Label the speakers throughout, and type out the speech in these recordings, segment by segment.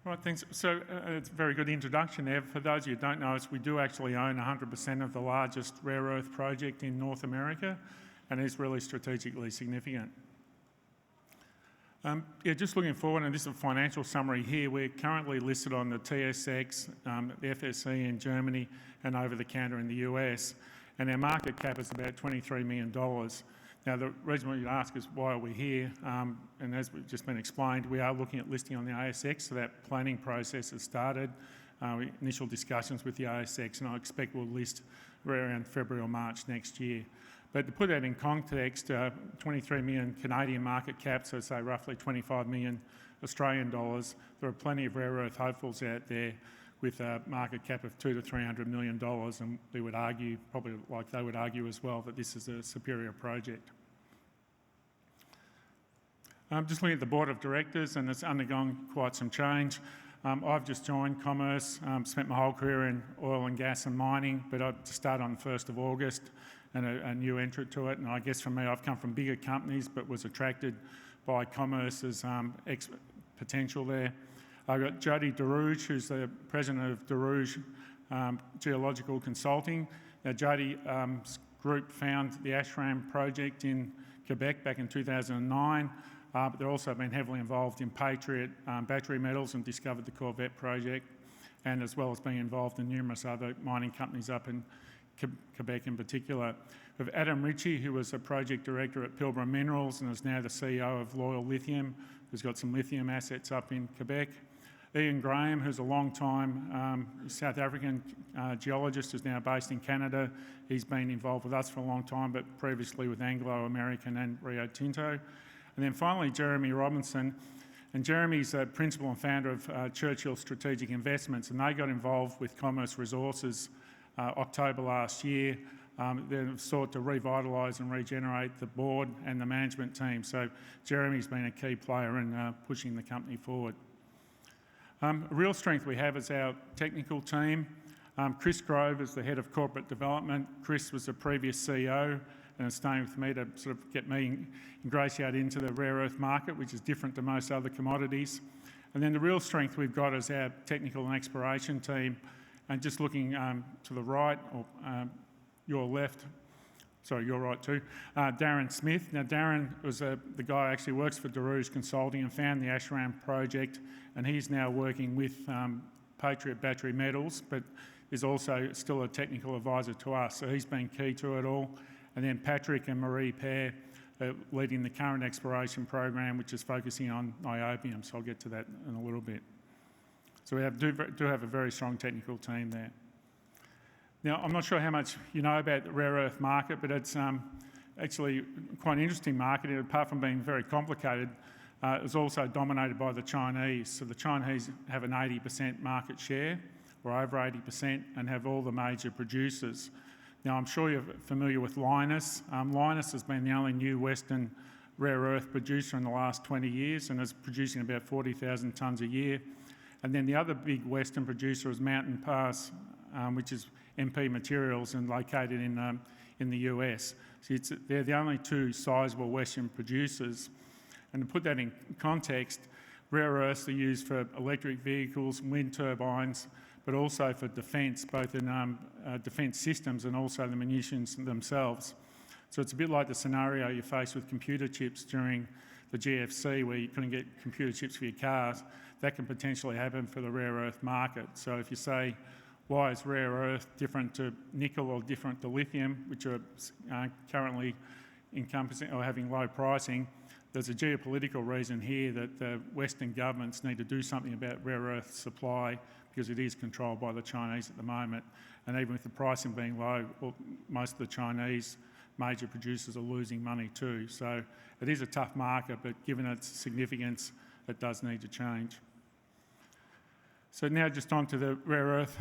Speaker 1: Right, thanks. So it's a very good introduction there. For those of you who don't know us, we do actually own 100% of the largest rare earth project in North America, and it's really strategically significant. Just looking forward, and this is a financial summary here. We're currently listed on the TSX, the FSE in Germany, and over the counter in the US, and our market cap is about $23 million. Now, the reason why you ask is why are we here? And as we've just been explained, we are looking at listing on the ASX, so that planning process has started. Initial discussions with the ASX, and I expect we'll list around February or March next year. But to put that in context, 23 million Canadian market cap, so say roughly 25 million Australian dollars, there are plenty of rare earth hopefuls out there with a market cap of $200 to $300 million, and we would argue, probably like they would argue as well, that this is a superior project. Just looking at the board of directors, and it's undergone quite some change. I've just joined Commerce, spent my whole career in oil and gas and mining, but I started on the 1st of August and a new entrant to it. And I guess for me, I've come from bigger companies, but was attracted by Commerce's potential there. I've got Jody DeRouge, who's the president of DeRouge Geological Consulting. Now, Jody's group found the Ashram project in Quebec back in 2009, but they've also been heavily involved in Patriot battery metals and discovered the Corvette project, and as well as being involved in numerous other mining companies up in Quebec in particular. We have Adam Ritchie, who was a project director at Pilbara Minerals and is now the CEO of Loyal Lithium, who's got some lithium assets up in Quebec. Ian Graham, who's a long-time South African geologist, is now based in Canada. He's been involved with us for a long time, but previously with Anglo American and Rio Tinto. And then finally, Jeremy Robinson. And Jeremy's a principal and founder of Churchill Strategic Investments, and they got involved with Commerce Resources October last year. They've sought to revitalise and regenerate the board and the management team. So Jeremy's been a key player in pushing the company forward. A real strength we have is our technical team. Chris Grove is the head of corporate development. Chris was the previous CEO and is staying with me to sort of get me ingratiated into the rare earth market, which is different to most other commodities. And then the real strength we've got is our technical and exploration team. And just looking to the right, or your left, sorry, your right too, Darren Smith. Now, Darren was the guy who actually works for DeRouge Consulting and found the Ashram project, and he's now working with Patriot Battery Metals, but is also still a technical advisor to us, so he's been key to it all. And then Patrick and Marie Pear leading the current exploration program, which is focusing on niobium, so I'll get to that in a little bit. So we do have a very strong technical team there. Now, I'm not sure how much you know about the rare earth market, but it's actually quite an interesting market. Apart from being very complicated, it's also dominated by the Chinese. So the Chinese have an 80% market share, or over 80%, and have all the major producers. Now, I'm sure you're familiar with Lynas. Lynas has been the only new Western rare earth producer in the last 20 years and is producing about 40,000 tonnes a year. And then the other big Western producer is Mountain Pass, which is MP Materials and located in the US. So they're the only two sizable Western producers. And to put that in context, rare earths are used for electric vehicles, wind turbines, but also for defence, both in defence systems and also the munitions themselves. So it's a bit like the scenario you face with computer chips during the GFC, where you couldn't get computer chips for your cars. That can potentially happen for the rare earth market. So if you say, why is rare earth different to nickel or different to lithium, which are currently encompassing or having low pricing, there's a geopolitical reason here that the Western governments need to do something about rare earth supply, because it is controlled by the Chinese at the moment. And even with the pricing being low, well, most of the Chinese major producers are losing money too. So it is a tough market, but given its significance, it does need to change. So now just on to the rare earth,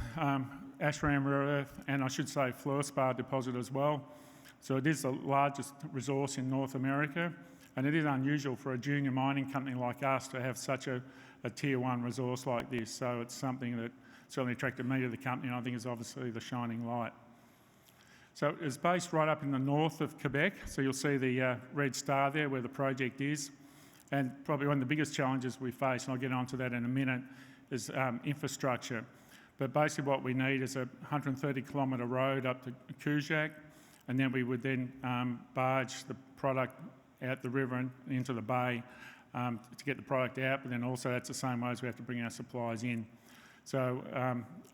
Speaker 1: Ashram rare earth, and I should say fluorspar deposit as well. So it is the largest resource in North America, and it is unusual for a junior mining company like us to have such a tier one resource like this. So it's something that certainly attracted me to the company, and I think is obviously the shining light. So it's based right up in the north of Quebec. So you'll see the red star there where the project is. And probably one of the biggest challenges we face, and I'll get onto that in a minute, infrastructure. But basically what we need is a 130 kilometre road up to Kuujjuaq, and then we would then barge the product out the river and into the bay to get the product out, but then also that's the same way as we have to bring our supplies in. So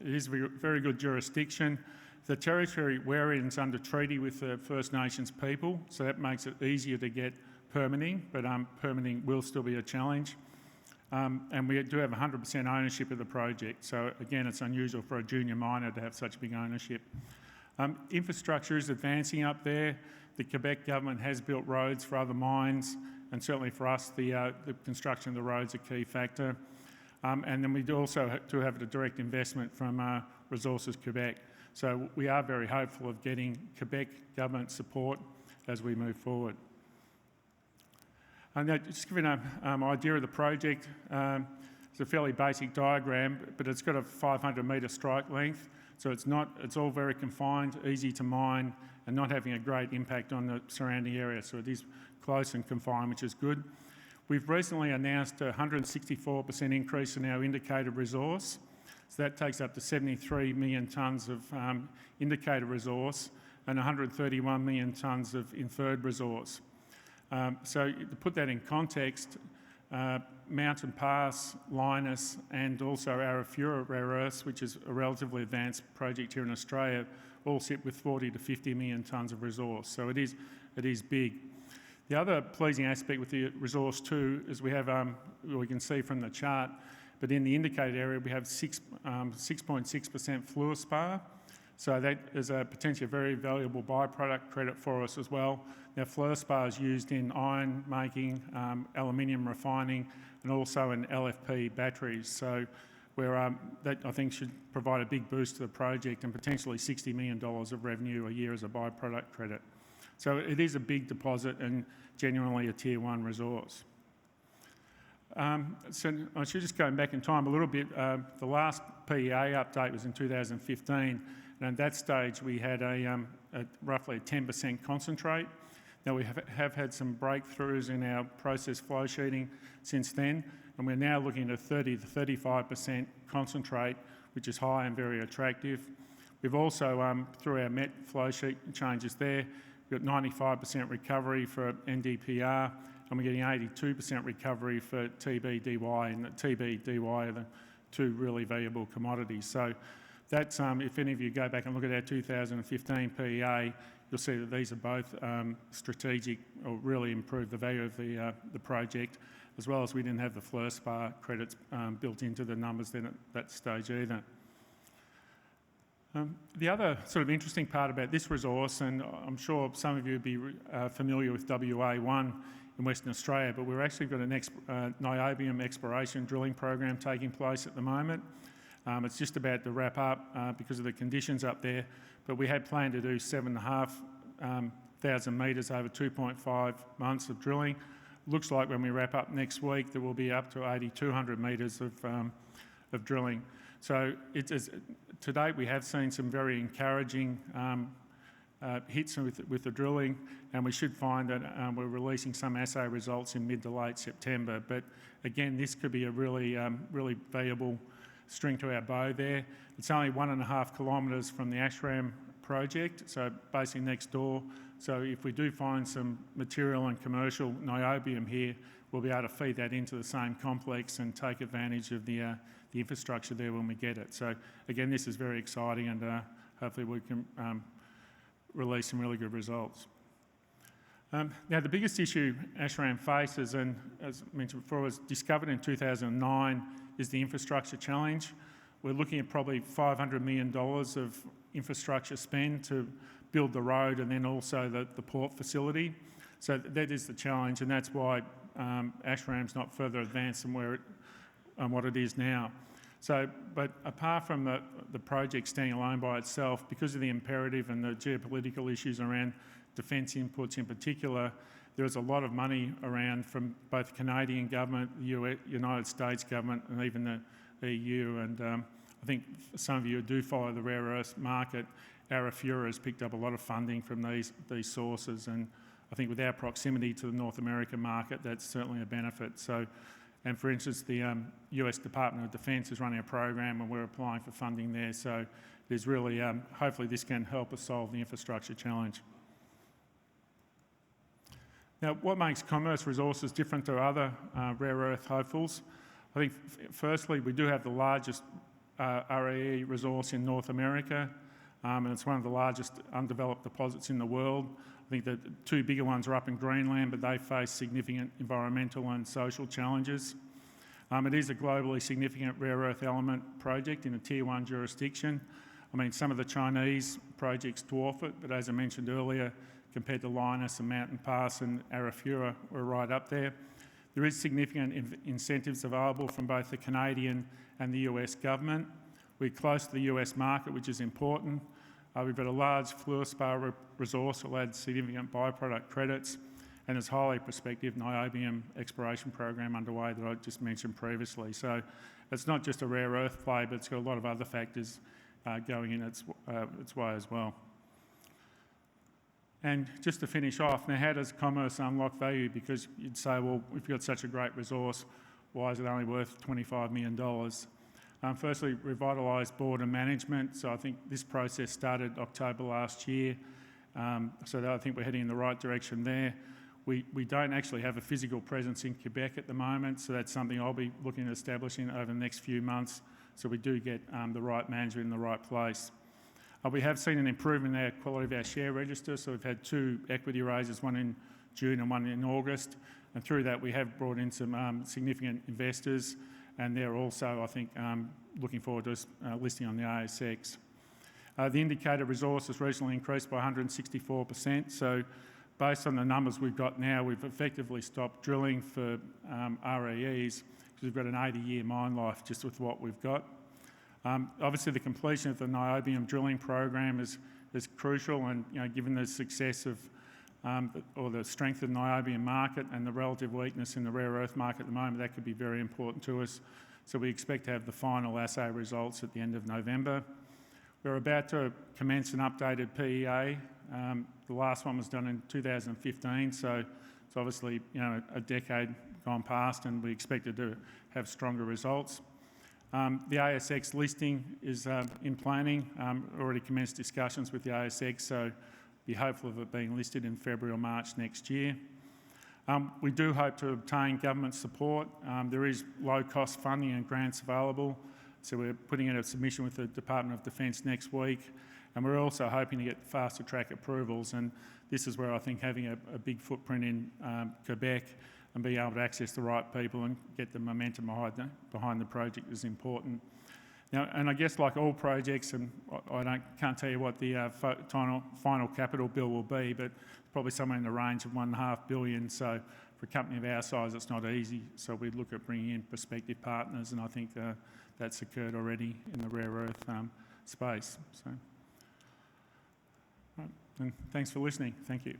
Speaker 1: it is a very good jurisdiction. The territory we're in is under treaty with the First Nations people, so that makes it easier to get permitting, but permitting will still be a challenge. And we do have 100% ownership of the project, so again it's unusual for a junior miner to have such big ownership. Infrastructure is advancing up there. The Quebec government has built roads for other mines, and certainly for us the construction of the roads is a key factor. And then we do also have a direct investment from Resources Quebec. So we are very hopeful of getting Quebec government support as we move forward. And just giving an idea of the project, it's a fairly basic diagram, but it's got a 500 metre strike length. So it's all very confined, easy to mine, and not having a great impact on the surrounding area. So it is close and confined, which is good. We've recently announced a 164% increase in our indicated resource. So that takes up to 73 million tonnes of indicated resource and 131 million tonnes of inferred resource. So to put that in context, Mountain Pass, Linus, and also Arafura rare earths, which is a relatively advanced project here in Australia, all sit with 40 to 50 million tonnes of resource. So it is big. The other pleasing aspect with the resource too is we have, we can see from the chart, but in the indicated area we have 6.6% fluorspar. So that is a potentially very valuable byproduct credit for us as well. Now fluorspar is used in iron making, aluminium refining, and also in LFP batteries. So that I think should provide a big boost to the project and potentially $60 million of revenue a year as a byproduct credit. So it is a big deposit and genuinely a tier 1 resource. So I should just go back in time a little bit. The last PEA update was in 2015, and at that stage we had roughly a 10% concentrate. Now we have had some breakthroughs in our process flow sheeting since then, and we're now looking at 30 to 35% concentrate, which is high and very attractive. We've also, through our MET flow sheet changes there, we've got 95% recovery for NdPr, and we're getting 82% recovery for TBDY, and the TBDY are the two really valuable commodities. So that's, if any of you go back and look at our 2015 PEA, you'll see that these are both strategic, or really improve the value of the project, as well as we didn't have the fluorspar credits built into the numbers then at that stage either. The other sort of interesting part about this resource, and I'm sure some of you would be familiar with WA1 in Western Australia, but we've actually got an niobium exploration drilling program taking place at the moment. It's just about to wrap up because of the conditions up there, but we had planned to do 7,500 metres over 2.5 months of drilling. Looks like when we wrap up next week there will be up to 8,200 metres of drilling. So to date we have seen some very encouraging hits with the drilling, and we should find that we're releasing some assay results in mid to late September. But again, this could be a really valuable string to our bow there. It's only 1.5 kilometres from the Ashram project, so basically next door. So if we do find some material and commercial niobium here, we'll be able to feed that into the same complex and take advantage of the infrastructure there when we get it. So again, this is very exciting, and hopefully we can release some really good results. Now the biggest issue Ashram faces, and as mentioned before, was discovered in 2009, is the infrastructure challenge. We're looking at probably $500 million of infrastructure spend to build the road and then also the port facility. So that is the challenge, and that's why Ashram's not further advanced than what it is now. So, but apart from the project standing alone by itself, because of the imperative and the geopolitical issues around defence inputs in particular, there is a lot of money around from both the Canadian government, the United States government, and even the EU. And I think some of you who do follow the rare earth market, Arafura has picked up a lot of funding from these sources, and I think with our proximity to the North American market, that's certainly a benefit. So And for instance, the US Department of Defence is running a program and we're applying for funding there. So there's really, hopefully this can help us solve the infrastructure challenge. Now, what makes Commerce Resources different to other rare earth hopefuls? I think, firstly, we do have the largest REE resource in North America, and it's one of the largest undeveloped deposits in the world. I think the two bigger ones are up in Greenland, but they face significant environmental and social challenges. It is a globally significant rare earth element project in a Tier 1 jurisdiction. I mean, some of the Chinese projects dwarf it, but as I mentioned earlier, compared to Lynas and Mountain Pass and Arafura, we're right up there. There is significant incentives available from both the Canadian and the US government. We're close to the US market, which is important. We've got a large fluorspar resource that will add significant byproduct credits, and there's highly prospective niobium exploration program underway that I just mentioned previously. So it's not just a rare earth play, but it's got a lot of other factors going in its way as well. And just to finish off, now how does Commerce unlock value? Because you'd say, well, if you've got such a great resource, why is it only worth $25 million? Firstly, revitalised board and management. So I think this process started October last year. So I think we're heading in the right direction there. We don't actually have a physical presence in Quebec at the moment, so that's something I'll be looking at establishing over the next few months, so we do get the right management in the right place. We have seen an improvement in the quality of our share register, so we've had 2 equity raises, one in June and one in August, and through that we have brought in some significant investors, and they're also, I think, looking forward to us listing on the ASX. The indicated resource has recently increased by 164%, so based on the numbers we've got now, we've effectively stopped drilling for REEs because we've got an 80-year mine life just with what we've got. Obviously, the completion of the niobium drilling program is crucial, and given the success of or the strength of the niobium market and the relative weakness in the rare earth market at the moment, that could be very important to us. So we expect to have the final assay results at the end of November. We're about to commence an updated PEA. The last one was done in 2015, so it's obviously a decade gone past, and we expect it to have stronger results. The ASX listing is in planning. Already commenced discussions with the ASX, so be hopeful of it being listed in February or March next year. We do hope to obtain government support. There is low-cost funding and grants available, so we're putting in a submission with the Department of Defence next week, and we're also hoping to get faster-track approvals, and this is where I think having a big footprint in Quebec and being able to access the right people and get the momentum behind the project is important. Now, and I guess like all projects, and I can't tell you what the final capital bill will be, but probably somewhere in the range of $1.5 billion. So for a company of our size, it's not easy. So we look at bringing in prospective partners, and I think that's occurred already in the rare earth space. So, right. And thanks for listening. Thank you.